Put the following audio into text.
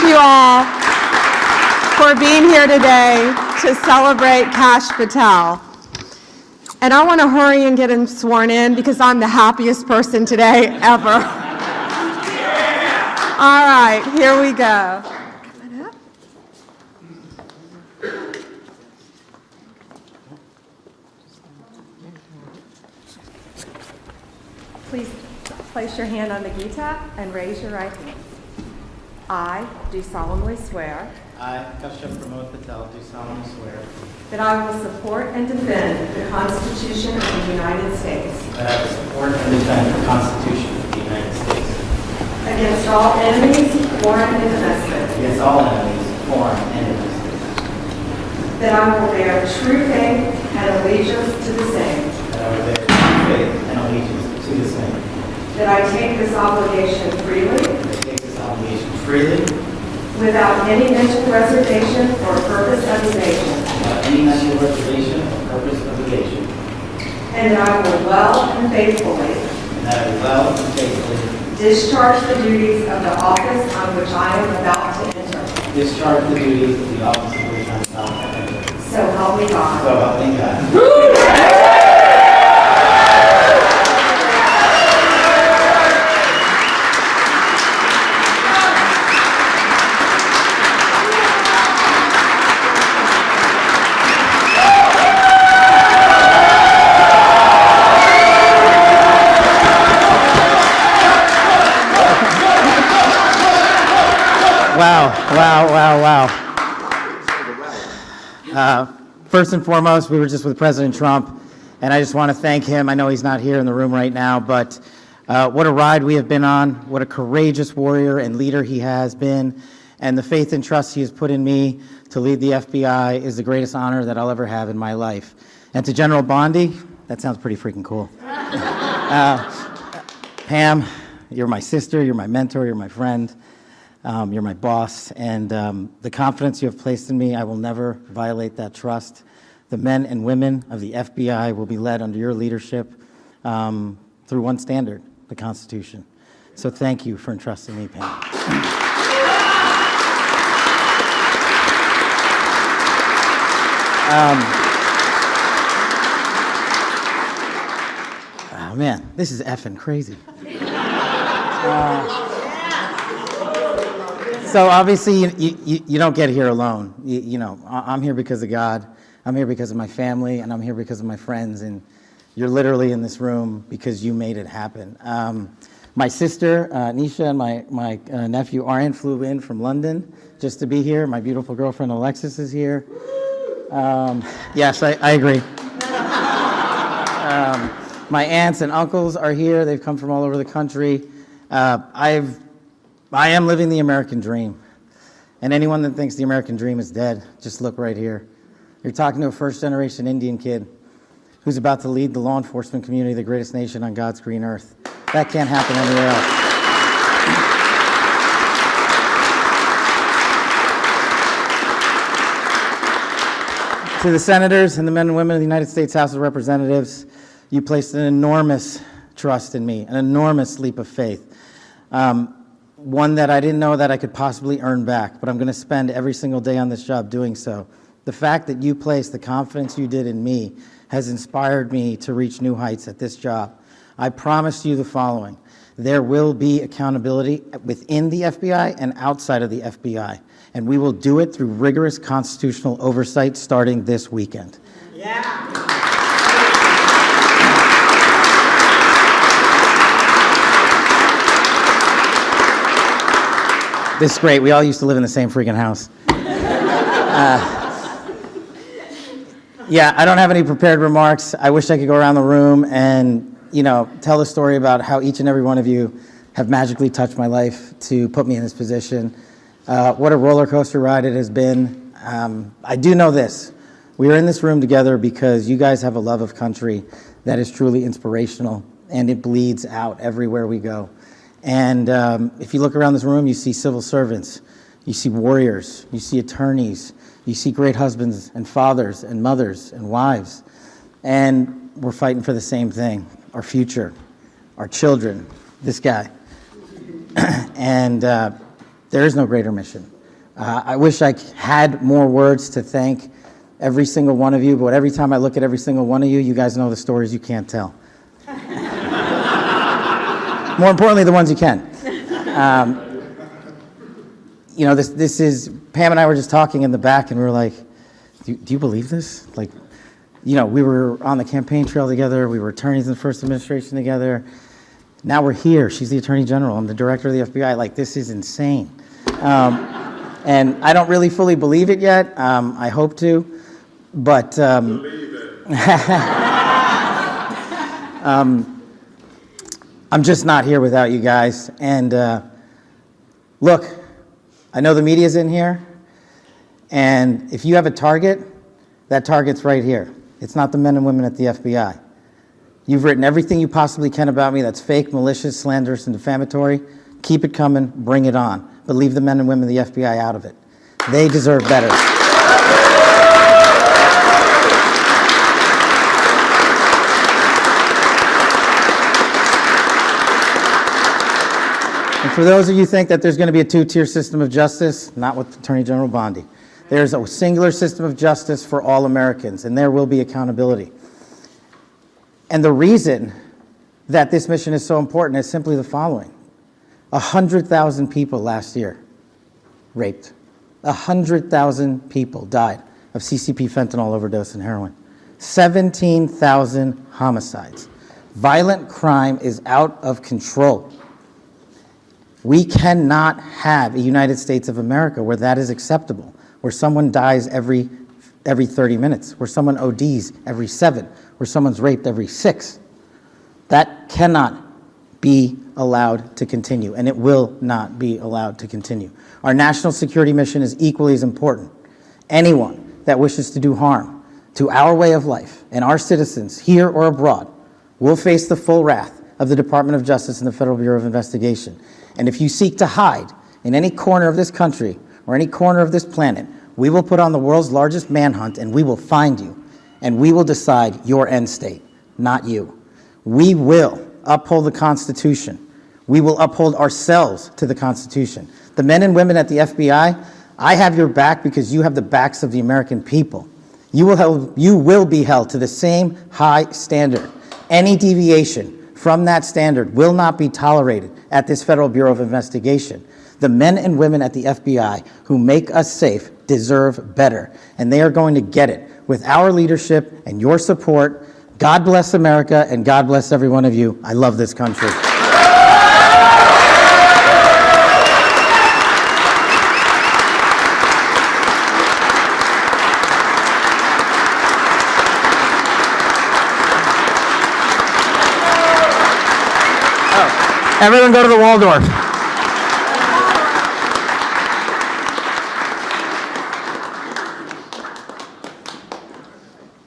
you all for being here today to celebrate Kash Patel. And I want to hurry and get him sworn in because I'm the happiest person today ever. All right, here we go. Please place your hand on the Gita and raise your right hand. I do solemnly swear I, Kash Patel, do solemnly swear that I will support and defend the Constitution of the United States that I will support and defend the Constitution of the United States against all enemies, foreign and domestic, against all enemies, foreign and domestic, that I will bear true faith and allegiance to the same, that I will bear true faith and allegiance to the same, that I take this obligation freely, that I take this obligation freely, without any mental reservation or purpose of evasion, without any mental reservation or purpose of evasion, and that I will well and faithfully and that I will well and faithfully discharge the duties of the office on which I am about to enter. discharge the duties of the office of which I am about to enter. So help me God. So help me God. Wow. First and foremost, we were just with President Trump, and I just want to thank him. I know he's not here in the room right now, but what a ride we have been on, what a courageous warrior and leader he has been, and the faith and trust he has put in me to lead the FBI is the greatest honor that I'll ever have in my life. And to General Bondi, that sounds pretty freaking cool. Pam, you're my sister, you're my mentor, you're my friend. You're my boss, and the confidence you have placed in me, I will never violate that trust. The men and women of the FBI will be led under your leadership through one standard, the Constitution. So thank you for entrusting me, Pam. Oh man, this is effing crazy. So obviously, you don't get here alone. You know, I'm here because of God. I'm here because of my family, and I'm here because of my friends. And you're literally in this room because you made it happen. My sister, Nisha, and my nephew, Aryan, flew in from London just to be here. My beautiful girlfriend, Alexis, is here. Yes, I agree. My aunts and uncles are here. They've come from all over the country. I am living the American dream. And anyone that thinks the American dream is dead, just look right here. You're talking to a first-generation Indian kid who's about to lead the law enforcement community, the greatest nation on God's green earth. That can't happen anywhere else. To the senators and the men and women of the United States House of Representatives, you placed an enormous trust in me, an enormous leap of faith. One that I didn't know that I could possibly earn back, but I'm going to spend every single day on this job doing so. The fact that you placed the confidence you did in me has inspired me to reach new heights at this job. I promise you the following. There will be accountability within the FBI and outside of the FBI, and we will do it through rigorous constitutional oversight starting this weekend. Yeah. This is great. We all used to live in the same freaking house. Yeah, I don't have any prepared remarks. I wish I could go around the room and, tell the story about how each and every one of you have magically touched my life to put me in this position. What a roller coaster ride it has been. I do know this. We are in this room together because you guys have a love of country that is truly inspirational, and it bleeds out everywhere we go. And if you look around this room, you see civil servants, you see warriors, you see attorneys, you see great husbands and fathers and mothers and wives. And we're fighting for the same thing, our future, our children, this guy. And there is no greater mission. I wish I had more words to thank every single one of you, but every time I look at every single one of you, you guys know the stories you can't tell. More importantly, the ones you can. You know, this is, Pam and I were just talking in the back, and we were like, do you believe this? Like, you know, we were on the campaign trail together, we were attorneys in the first administration together. Now we're here. She's the Attorney General. I'm the Director of the FBI. Like, this is insane. And I don't really fully believe it yet. I hope to, but Believe it. I'm just not here without you guys. And look, I know the media's in here, and if you have a target, that target's right here. It's not the men and women at the FBI. You've written everything you possibly can about me that's fake, malicious, slanderous, and defamatory. Keep it coming, bring it on. But leave the men and women of the FBI out of it. They deserve better. And for those of you who think that there's going to be a two-tier system of justice, not with Attorney General Bondi. There's a singular system of justice for all Americans, and there will be accountability. And the reason that this mission is so important is simply the following. 100,000 people last year raped. 100,000 people died of CCP fentanyl overdose and heroin. 17,000 homicides. Violent crime is out of control. We cannot have a United States of America where that is acceptable, where someone dies every 30 minutes, where someone ODs every 7, where someone's raped every 6. That cannot be allowed to continue, and it will not be allowed to continue. Our national security mission is equally as important. Anyone that wishes to do harm to our way of life and our citizens here or abroad will face the full wrath of the Department of Justice and the Federal Bureau of Investigation. And if you seek to hide in any corner of this country or any corner of this planet, we will put on the world's largest manhunt, and we will find you, and we will decide your end state, not you. We will uphold the Constitution. We will uphold ourselves to the Constitution. The men and women at the FBI, I have your back because you have the backs of the American people. You will be held to the same high standard. Any deviation from that standard will not be tolerated at this Federal Bureau of Investigation. The men and women at the FBI who make us safe deserve better, and they are going to get it with our leadership and your support. God bless America, and God bless every one of you. I love this country. Everyone go to the Waldorf.